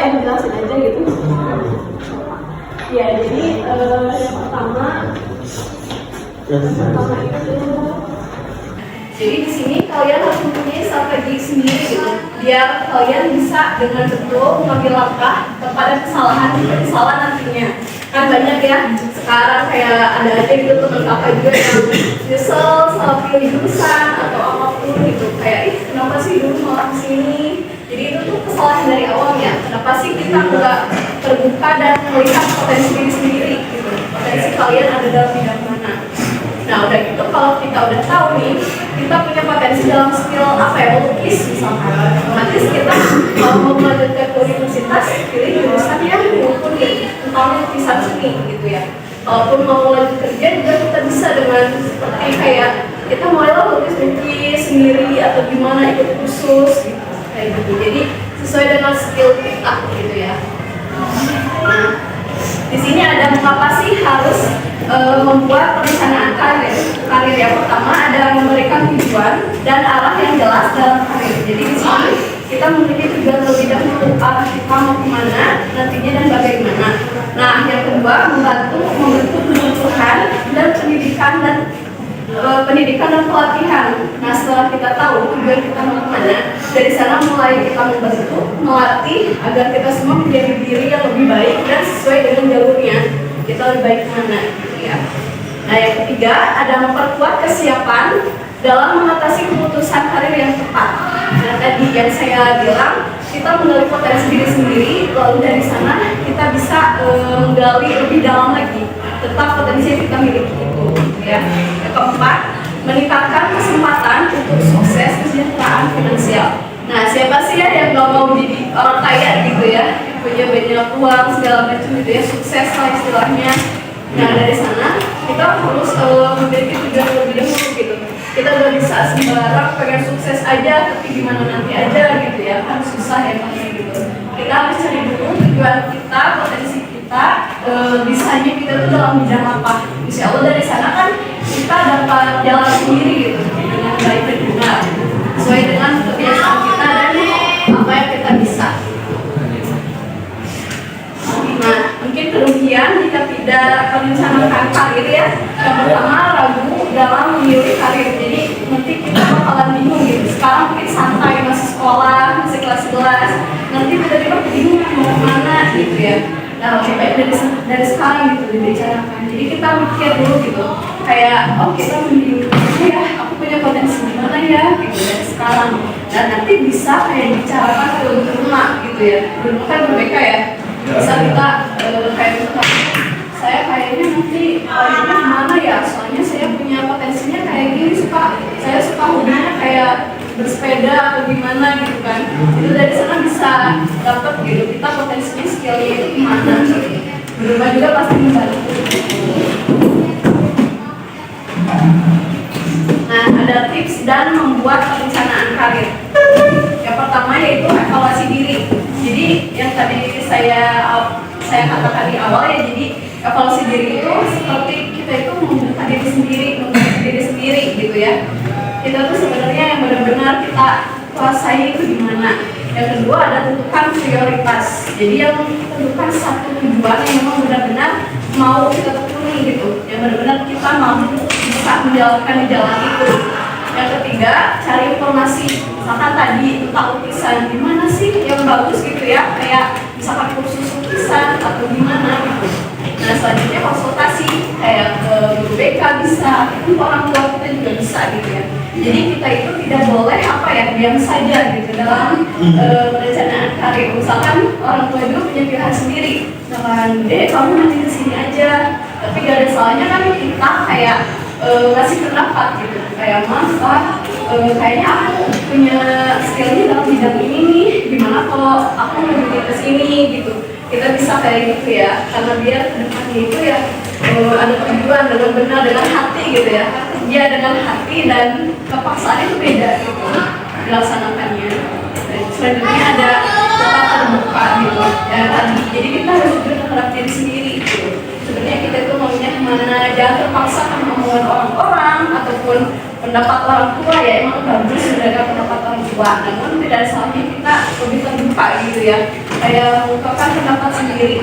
yang jelasin aja gitu. Ya, jadi yang pertama jadi di sini kalian harus mempunyai strategi sendiri gitu, biar kalian bisa dengan betul mengambil langkah kepada kesalahan nantinya. Kan banyak ya sekarang kayak ada aja gitu teman apa juga yang nyesel salah pilih jurusan atau apapun gitu, kayak kenapa sih dulu malah kesini. Jadi itu tuh kesalahan dari awalnya. Kenapa sih kita nggak terbuka dan melihat potensi diri sendiri gitu, potensi kalian ada dalam bidang mana. Nah udah gitu kalau kita udah tahu nih kita punya potensi dalam skill apa ya, melukis misalkan, otomatis kita kalau mau melanjutkan ke universitas pilih jurusan yang maupun tentang lukisan seni gitu ya. Kalaupun mau lanjut kerja juga kita bisa dengan seperti kayak kita mulailah lukis sendiri atau gimana, ikut kursus gitu, kayak gitu. Jadi sesuai dengan skill kita gitu ya. Nah di sini ada mengapa sih harus membuat perencanaan karir yang pertama ada memberikan tujuan dan arah yang jelas dalam karir. Jadi di sini kita memiliki tujuan lebih dahulu, arah kita mau kemana nantinya dan bagaimana. Nah yang kedua membantu membentuk kebutuhan dan pendidikan dan pelatihan. Nah setelah kita tahu tujuan kita mau kemana, dari sana mulai kita membentuk, melatih agar kita semua menjadi diri yang lebih baik dan sesuai dengan jalurnya kita lebih baik kemana gitu ya. Nah yang ketiga ada memperkuat kesiapan dalam mengatasi keputusan karir yang tepat. Nah tadi yang saya bilang kita menggali potensi diri sendiri, lalu dari sana kita bisa menggali lebih dalam lagi tentang potensi yang kita miliki itu ya. Yang keempat meningkatkan kesempatan untuk sukses kesejahteraan finansial. Nah siapa sih ya yang nggak mau jadi orang kaya gitu ya, punya banyak uang segala macam gitu ya, sukses lah istilahnya. Nah dari sana kita harus memiliki tujuan lebih dahulu gitu. Kita nggak bisa sembarang pengen sukses aja tapi gimana nanti aja gitu ya, kan susah ya kayak gitu. Kita harus cari dulu tujuan kita, potensi kita, bisanya kita tuh dalam bidang apa. Insya Allah dari sana kan kita dapat jalan sendiri gitu dengan baik dan benar sesuai dengan kebiasaan kita dan apa yang kita bisa. Nah, mungkin kerugian jika tidak merencanakan karir ya. Yang pertama ragu dalam memilih karir. Jadi nanti kita bakalan bingung gitu. Sekarang mungkin santai masih sekolah, masih kelas 11. Nanti tiba-tiba bingung mau kemana gitu ya. Nah, lebih baik dari sekarang gitu dibicarakan. Jadi kita mikir dulu gitu. Kayak kita mending ya, aku punya potensi gimana ya gitu dari sekarang. Dan nanti bisa kayak bicarakan ke rumah gitu ya. Rumah kan berbeda ya. Bisa kita kayak saya kayaknya nanti gimana ya, soalnya saya punya potensinya kayak gini, saya suka hobinya kayak bersepeda atau gimana gitu kan. Itu dari sana bisa dapat gitu kita potensinya skillnya itu gimana gitu. Berubah juga pasti membantu. Nah ada tips dan membuat perencanaan karir. Yang pertama yaitu evaluasi diri. Jadi yang tadi saya katakan di awal ya, jadi evaluasi diri itu seperti kita itu membuka diri sendiri gitu ya. Kita tuh sebenarnya yang benar-benar kita kuasai itu gimana. Yang kedua ada tentukan prioritas. Jadi yang tentukan satu tujuan yang memang benar-benar mau kita tekuni gitu, yang benar-benar kita mampu bisa menjalankan di jalan itu. Yang ketiga, cari informasi. Misalkan tadi tentang lukisan, gimana sih yang bagus gitu ya, kayak misalkan kursus lukisan atau gimana gitu. Nah selanjutnya konsultasi, kayak ke guru BK bisa, itu orang tua kita juga bisa gitu ya. Jadi kita itu tidak boleh diam saja gitu dalam perencanaan karir. Misalkan orang tua juga punya pilihan sendiri, misalkan kamu nanti kesini aja, tapi gak ada salahnya kan kita kayak ngasih pendapat gitu, kayak mas kayaknya aku punya skillnya dalam bidang ini nih, gimana kalau aku mau ke sini gitu. Kita bisa kayak gitu ya, karena biar kedepannya itu ya ada tujuan dengan benar, dengan hati gitu ya. Dia dengan hati dan kepaksaan itu beda gitu dilaksanakannya. Dan selanjutnya ada tetap terbuka gitu ya tadi. Jadi kita harus juga terhadap diri sendiri gitu. Sebenarnya kita itu maunya kemana, jangan terpaksa sama omongan orang-orang ataupun pendapat orang tua ya emang bagus mendengar pendapat orang tua, namun tidak ada salahnya kita lebih terbuka gitu ya, kayak mengungkapkan pendapat sendiri.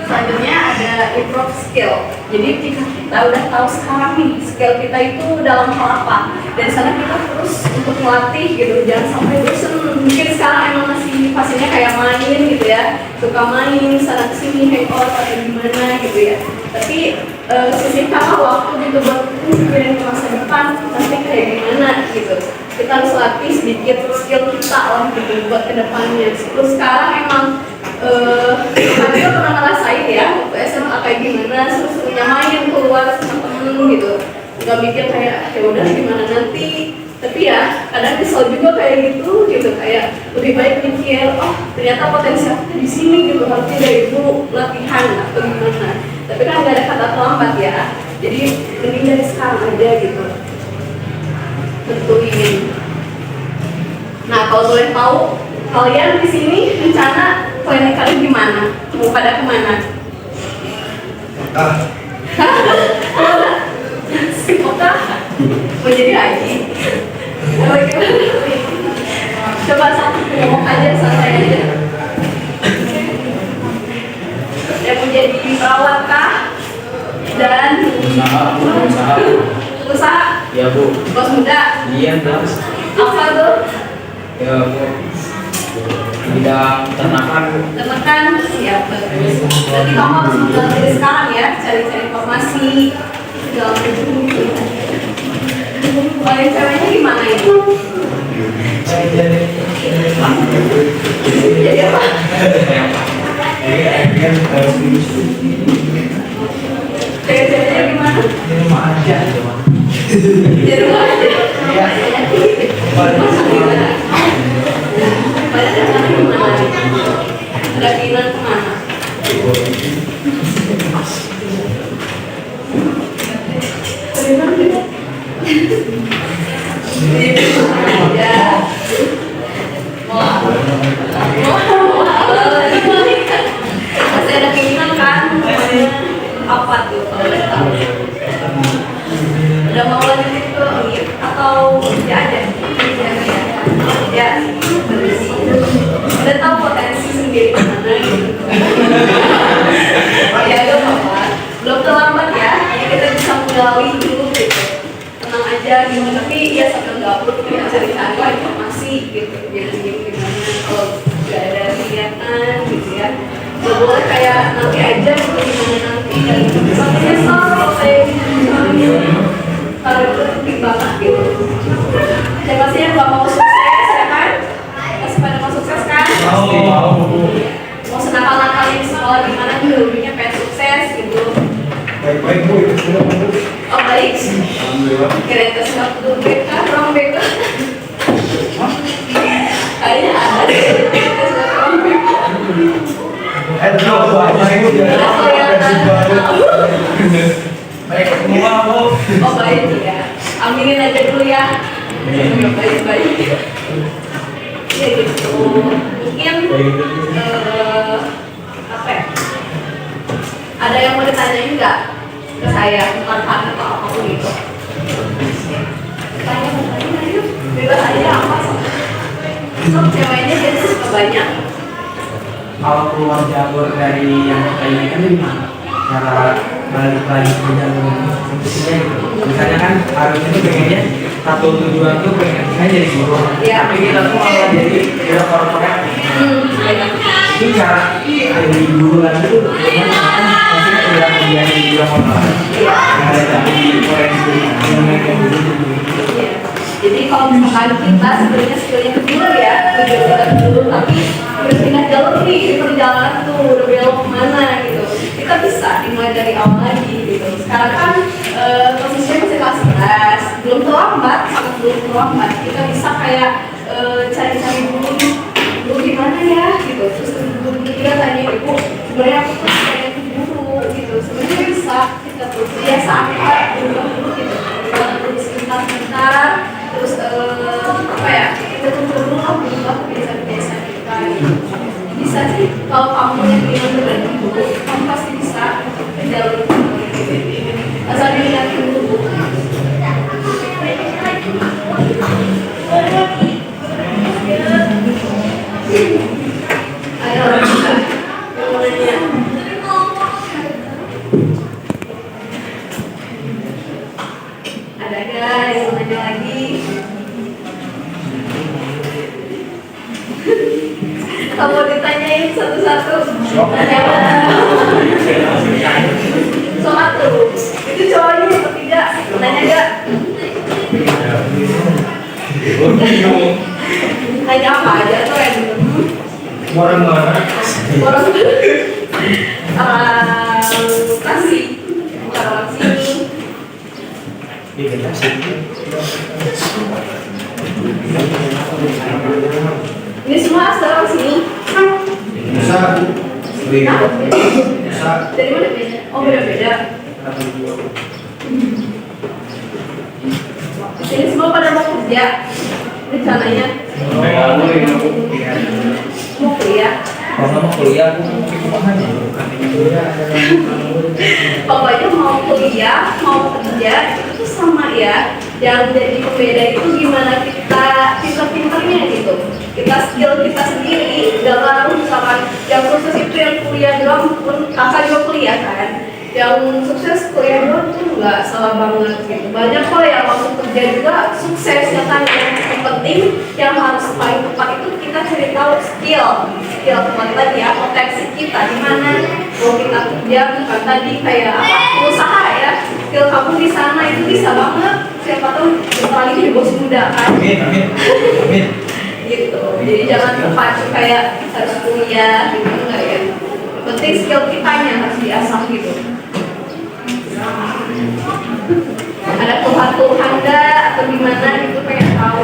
Selanjutnya ada improve skill. Jadi jika kita udah tahu sekarang nih skill kita itu dalam hal apa, dari sana kita terus untuk melatih gitu, jangan sampai bosan. Mungkin sekarang emang masih fasenya kayak main gitu ya, suka main sana kesini hangout atau gimana gitu ya. Tapi sisihkanlah waktu gitu buat mikirin ke masa depan nanti kayak gimana gitu. Kita harus latih sedikit skill kita lah gitu buat kedepannya. Terus sekarang emang aku pernah ngerasain ya waktu SMA kayak gimana, seru-serunya main keluar sama temen gitu, nggak mikir kayak ya udah gimana nanti. Tapi ya kadang kesel juga kayak gitu kayak lebih baik mikir oh ternyata potensi aku di sini gitu, harusnya dari dulu latihan atau gimana. Tapi kan nggak ada kata terlambat ya, jadi mending dari sekarang aja gitu tentuin. Nah kalau boleh tahu kalian di sini rencana planning kalian gimana? Mau pada kemana? Mekah? Mau jadi haji? Coba satu ngomong aja, santai aja. Yang mau jadi perawat kah? Dan usaha? Ya bu. Bos muda? Iya bos. Apa tuh? Ya bu. Bidang ternakan. Ternakan, siap bagus. Berarti kamu harus mulai dari sekarang ya, cari-cari informasi segala macam gitu. Kalau yang ceweknya gimana itu? Jadi apa? Ceweknya gimana? Di rumah aja. Di rumah aja. Iya. Masa gimana? Pada dasarnya gimana? Ada keinginan kemana? Ya. Masih ada keinginan kan? Apa tuh kalau boleh tahu? Udah mau lanjut itu atau ya aja? Ya, udah tahu potensi sendiri mana gitu. Ya gak apa-apa, belum terlambat ya, jadi kita bisa menggali dulu gitu. Tenang aja gitu, tapi ya sambil gabut ya cari-cari informasi gitu. Jadi gimana kalau gak ada kegiatan gitu ya. Gak boleh kayak nanti aja gitu gimana nanti dan sampai nyesel kalau kayak gitu. Kalau itu penting banget gitu. Dan pastinya gak mau sukses ya kan? Masih pada mau sukses kan? Mau senakal-nakalin sekolah gimana juga ujungnya pengen sukses gitu. Baik-baik bu, itu sudah bu. Oh baik. Alhamdulillah. Kira-kira kesempatan dulu BK, orang BK. Kayaknya ada deh. Orang BK. Baik semua bu. Oh baik ya. Aminin aja dulu ya. Baik-baik. Ya gitu. Mungkin apa ya? Ada yang mau ditanyain nggak ke saya tentang hal atau apapun itu? Tanya aja, bebas aja apa so ceweknya jadi suka banyak. Kalau keluar jalur dari yang kita inginkan itu gimana? Cara balik lagi ke jalur kompetisinya gitu. Misalnya kan harusnya tuh pengennya satu tujuan tuh pengennya jadi guru. Iya. Tapi kita tuh malah jadi korporat. Itu cara jadi guru lagi tuh gimana? Kan maksudnya udah kemudian di bidang korporat. Ada tapi di forensik yang mereka dulu. Jadi kalau misalkan kita sebenarnya skillnya kedua ya, tujuan dulu, tapi berpindah jalur nih di perjalanan tuh udah belok kemana gitu. Kita bisa dimulai dari awal lagi gitu. Sekarang kan posisinya masih kelas 11, belum terlambat, sangat belum terlambat. Kita bisa kayak cari-cari dulu gimana ya gitu. Terus guru kita tanya ibu, sebenarnya aku tuh pengen guru gitu. Sebenarnya bisa kita tuh biasa apa dulu gitu. Terus sebentar-sebentar. Terus apa ya, kita tuh perlu berubah kebiasaan-kebiasaan kita gitu. Bisa sih kalau kamu yang ingin berani dulu, kamu pasti bisa ke jalur gitu. Asal dilihat dulu Ada orang juga yang mau nanya. Ada gak yang mau nanya lagi? Kamu ditanyain satu-satu. Satu. Itu cowoknya yang ketiga. Nanya gak? Nanya apa aja tuh random. Orang mana? Orang kasih. Bukan orang sini. Iya, sih. Ini semua asal orang sini. Bisa. Bisa. Dari mana beda? Oh beda-beda. Ini semua pada mau kerja rencananya. Mau kuliah. Kalau nggak mau kuliah, aku mau kuliah aja. Pokoknya mau kuliah, mau kerja itu sama ya. Yang jadi pembeda itu gimana kita pinter-pinternya gitu. Kita skill kita sendiri. Gak ngaruh misalkan yang khusus itu yang kuliah doang pun kakak juga kuliah kan. Yang sukses kuliah doang tuh nggak salah banget gitu. Banyak kok yang langsung kerja juga sukses ya kan. Yang penting yang harus paling tepat itu kita cari tahu skill kembali lagi ya, potensi kita di mana. Kalau kita kerja bukan tadi kayak apa usaha ya, skill kamu di sana itu bisa banget. Siapa tahu sekali jadi bos muda kan. Amin. Gitu. Jadi jangan terpacu kayak harus kuliah gitu enggak ya. Yang penting skill kitanya harus diasah gitu. Ada keluhan enggak atau gimana gitu pengen tahu.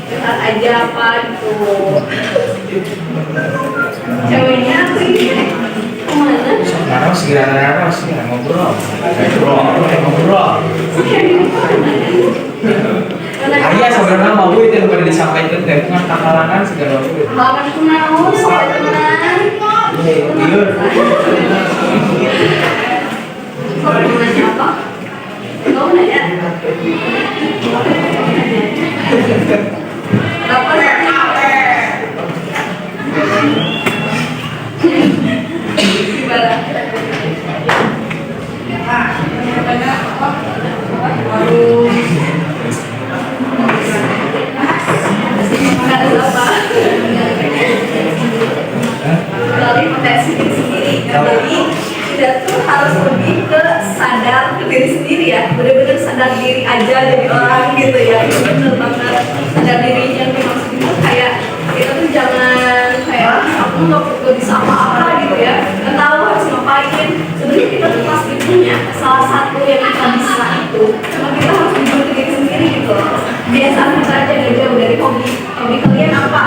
Curhat aja apa gitu. Ceweknya sih kemana? Sekarang segera sih ngobrol. Ayah sebenarnya mau itu yang pada disampaikan dari kakalangan segala macam. Halaman kunaon soal teman. Iya. Soal nanya apa? Kamu nanya? Kenapa nanya? Gimana? Melalui potensi diri sendiri. Jadi kita tuh harus lebih ke sadar ke diri sendiri ya. Bener-bener sadar diri aja jadi orang gitu ya. Itu bener banget. Sadar diri yang dimaksud itu kayak kita tuh jangan kayak aku nggak bisa apa-apa gitu ya. Nggak tahu harus ngapain. Sebenarnya kita tuh pasti punya salah satu yang kita bisa itu. Cuma kita harus jujur ke diri sendiri gitu. Biasanya kita aja gak jauh dari hobi kalian apa.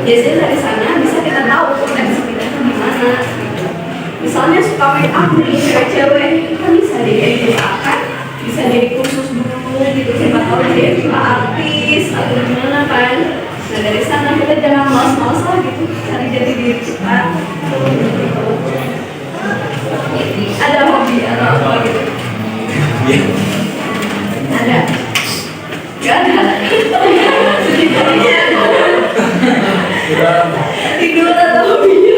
Biasanya dari sana bisa kita tahu potensi kita itu gimana. Misalnya suka make up nih cewek-cewek kan bisa diusahakan, bisa jadi kursus dulu gitu. Siapa tahu jadi artis atau gimana kan. Nah dari sana kita jangan malas-malas lah gitu cari jadi diri kita. Ada hobi atau apa gitu? Ada. Gak ada. Tidur atau hobinya?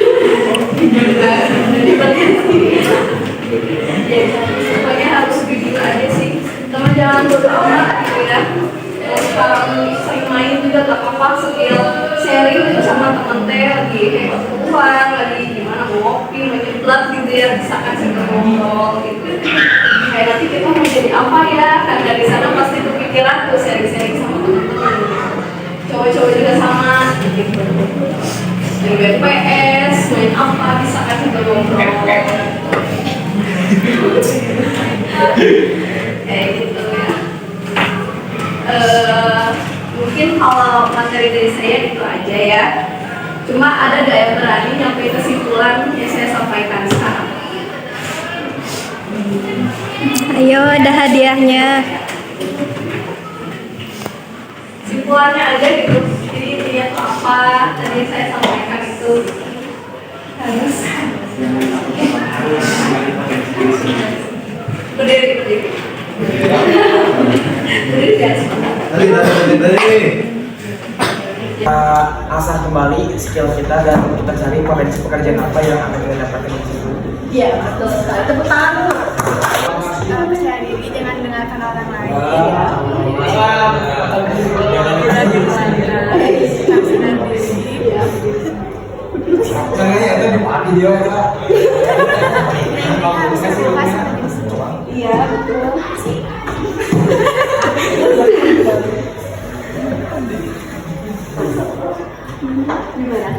Ya, pokoknya harus jujur aja sih. Teman jangan bodo amat gitu ya. Kalau sekarang sering main juga gak apa-apa, skill sharing gitu sama temen teh lagi hebat keluar, lagi gimana ngopi, lagi plat gitu ya, bisa kasih ngobrol gitu. Kayak nanti kita mau jadi apa ya? Kan dari sana pasti kepikiran tuh sharing-sharing sama teman-teman. Cowok-cowok juga sama gitu. Main PS, main apa bisa kan juga ngobrol. Kayak gitu ya. Mungkin kalau materi dari saya itu aja ya. Cuma ada gak yang berani nyampe kesimpulan yang saya sampaikan sekarang? Ayo, ada hadiahnya. Simpulannya aja gitu. Jadi intinya itu apa? Tadi saya sampaikan itu harus berdiri. Berdiri guys. Tadi. Asah kembali skill kita dan kita cari potensi pekerjaan apa yang akan kita dapatkan di situ. Iya, betul sekali. Tepuk tangan dulu. Percaya diri, jangan dengarkan orang lain. Makanya itu di video kita. Iya, betul. Gimana?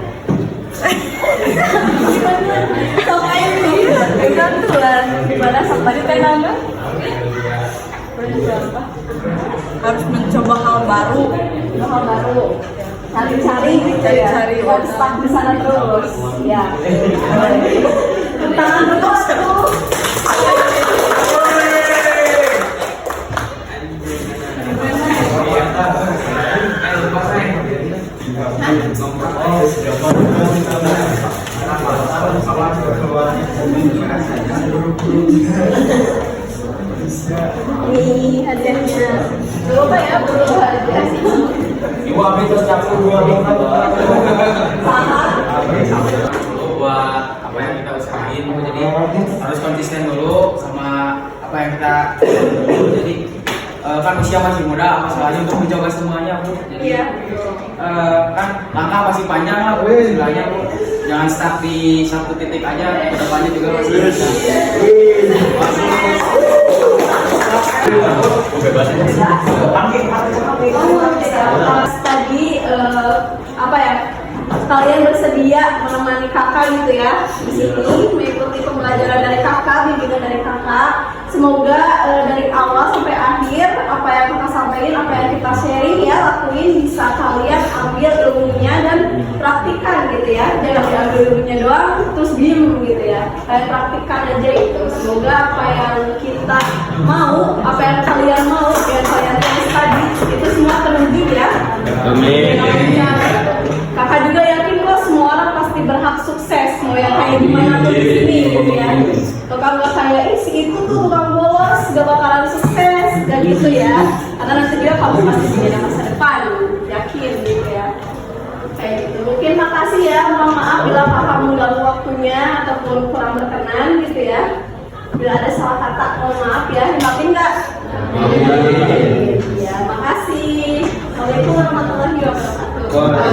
Sok aja nih, kebetulan. Gimana sampai di Tenangga? Harus mencoba hal baru. Hal baru. Cari-cari gitu ya. Cari-cari. Bukan stuck di sana terus. Ya. Tangan dulu tuh. Ini hadiahnya. Coba ya, bro hadiah. Ibu ambil terus campur dua buat apa yang kita usahain, jadi harus konsisten dulu sama apa yang kita dulu. Jadi kan usia masih muda, apa salahnya untuk mencoba semuanya, Bu. Jadi Iya. kan langkah masih panjang lah, Bu. Istilahnya, Bu. Jangan stuck di satu titik aja, kedepannya juga masih bisa. Tadi apa ya? Kalian bersedia menemani kakak gitu ya di sini, mengikuti pembelajaran dari kakak, bimbingan dari kakak. Semoga dari awal sampai akhir apa yang kakak sampaikan, apa yang kita sharing ya, lakuin bisa kalian ambil ilmunya dan praktikkan gitu ya. Jangan diambil ilmunya doang terus diem gitu ya. Kalian praktikkan aja itu. Semoga apa yang kita mau, apa yang kalian mau, yang kalian tulis tadi itu semua terwujud ya. Amin. Kakak juga yakin kok semua orang pasti berhak sukses, mau yang kayak gimana tuh di sini gitu ya. Kalau kamu gak kayak si itu tuh tukang bolos gak bakalan sukses dan gitu ya. Karena nanti juga kamu pasti punya masa depan, yakin gitu ya. Kayak gitu. Mungkin makasih ya, mohon maaf bila kakak mengganggu waktunya ataupun kurang berkenan gitu ya. Bila ada salah kata, mohon maaf ya. Maafin nggak? Ya, makasih. Assalamualaikum warahmatullahi wabarakatuh.